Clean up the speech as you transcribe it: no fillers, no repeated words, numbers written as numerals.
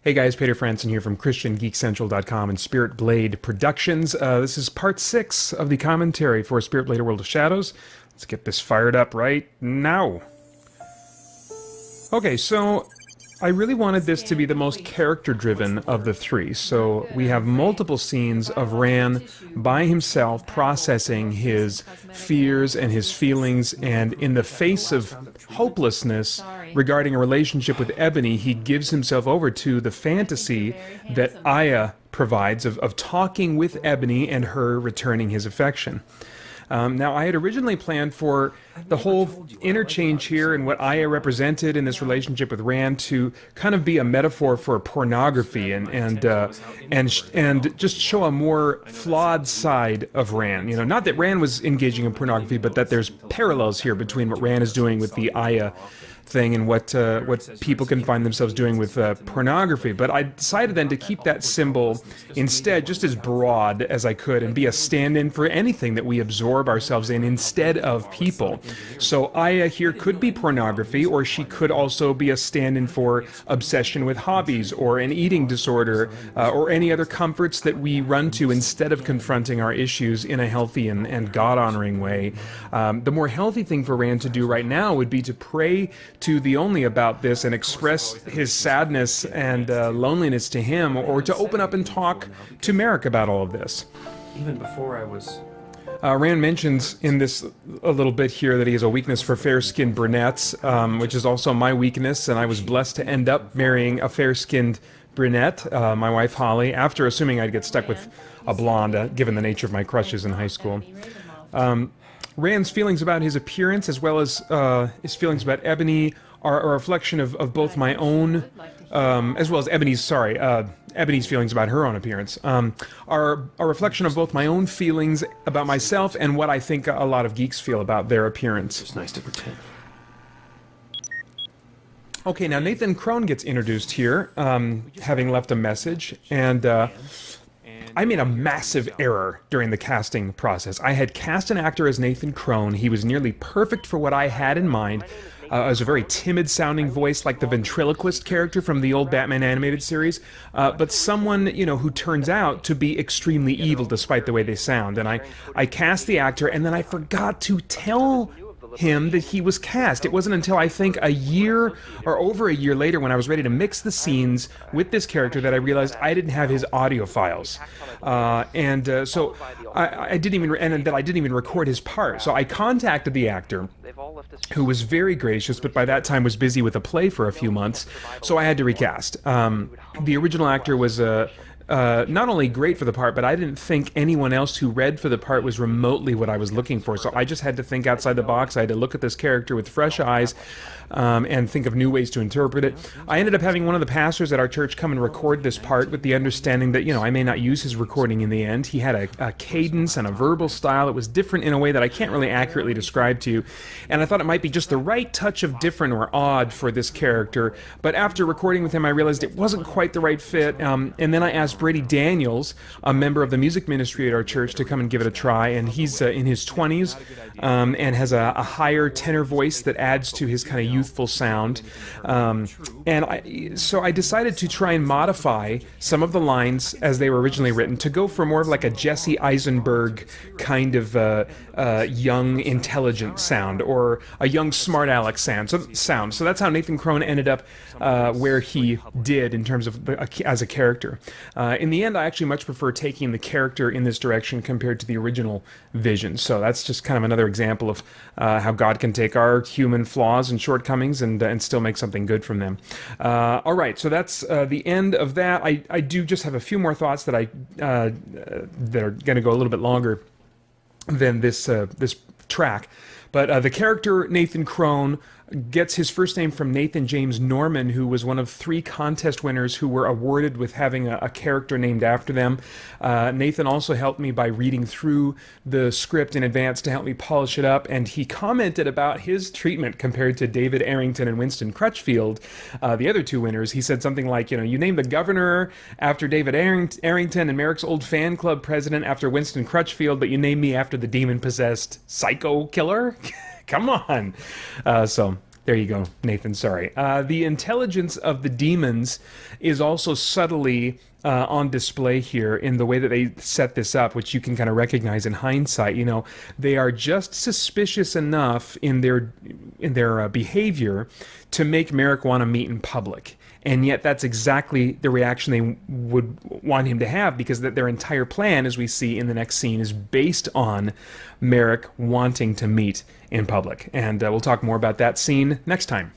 Hey guys, Peter Franson here from ChristianGeekCentral.com and Spirit Blade Productions. This is part 6 of the commentary for Spirit Blade: A World of Shadows. Let's get this fired up right now. Okay, so I really wanted this to be the most character-driven of the three. So we have multiple scenes of Ran by himself processing his fears and his feelings, and in the face of hopelessness regarding a relationship with Ebony, he gives himself over to the fantasy that Aya provides of talking with Ebony and her returning his affection. Now, I had originally planned for the whole interchange here and what Aya represented in this relationship with Ran to kind of be a metaphor for pornography and just show a more flawed side of Ran. You know, not that Ran was engaging in pornography, but that there's parallels here between what Ran is doing with the Aya thing and what people can find themselves doing with pornography. But I decided then to keep that symbol instead just as broad as I could and be a stand-in for anything that we absorb ourselves in instead of people. So Aya here could be pornography, or she could also be a stand-in for obsession with hobbies or an eating disorder or any other comforts that we run to instead of confronting our issues in a healthy and God-honoring way. The more healthy thing for Ran to do right now would be to pray to the Only about this and express his sadness and loneliness to him, or to open up and talk to Merrick about all of this. Even before I was... Rand mentions in this a little bit here that he has a weakness for fair-skinned brunettes, which is also my weakness, and I was blessed to end up marrying a fair-skinned brunette, my wife Holly, after assuming I'd get stuck with a blonde, given the nature of my crushes in high school. Rand's feelings about his appearance, as well as his feelings about Ebony, are a reflection of both my own, as well as Ebony's feelings about her own appearance, are a reflection of both my own feelings about myself and what I think a lot of geeks feel about their appearance. It's nice to pretend. Okay, now Nathan Crone gets introduced here, having left a message, and I made a massive error during the casting process. I had cast an actor as Nathan Crone. He was nearly perfect for what I had in mind. It was a very timid-sounding voice, like the ventriloquist character from the old Batman animated series, but someone, you know, who turns out to be extremely evil despite the way they sound. And I cast the actor, and then I forgot to tell him that he was cast. It wasn't until I think a year or over a year later, when I was ready to mix the scenes with this character, that I realized I didn't have his audio files, so I didn't even, and that I didn't even record his part. So I contacted the actor, who was very gracious, but by that time was busy with a play for a few months, so I had to recast. The original actor was not only great for the part, but I didn't think anyone else who read for the part was remotely what I was looking for. So I just had to think outside the box. I had to look at this character with fresh eyes and think of new ways to interpret it. I ended up having one of the pastors at our church come and record this part with the understanding that, you know, I may not use his recording in the end. He had a cadence and a verbal style that was different in a way that I can't really accurately describe to you. And I thought it might be just the right touch of different or odd for this character. But after recording with him, I realized it wasn't quite the right fit. And then I asked Brady Daniels, a member of the music ministry at our church, to come and give it a try. And he's in his 20s and has a higher tenor voice that adds to his kind of youthful sound. So I decided to try and modify some of the lines as they were originally written to go for more of like a Jesse Eisenberg kind of young, intelligent sound, or a young, smart Alex sound. So that's how Nathan Crone ended up where he did in terms of as a character. In the end, I actually much prefer taking the character in this direction compared to the original vision. So that's just kind of another example of how God can take our human flaws and shortcomings and still make something good from them. All right, so that's the end of that. I do just have a few more thoughts that that are going to go a little bit longer than this track. But the character Nathan Crone gets his first name from Nathan James Norman, who was one of 3 contest winners who were awarded with having a character named after them. Nathan also helped me by reading through the script in advance to help me polish it up, and he commented about his treatment compared to David Arrington and Winston Crutchfield, the other 2 winners. He said something like, you know, you named the governor after David Arrington and Merrick's old fan club president after Winston Crutchfield, but you named me after the demon-possessed psycho killer? Come on. So There you go, Nathan. Sorry. The intelligence of the demons is also subtly on display here in the way that they set this up, which you can kind of recognize in hindsight. You know, they are just suspicious enough in their behavior to make Merrick want to meet in public. And yet that's exactly the reaction they would want him to have, because that their entire plan, as we see in the next scene, is based on Merrick wanting to meet in public. And we'll talk more about that scene next time.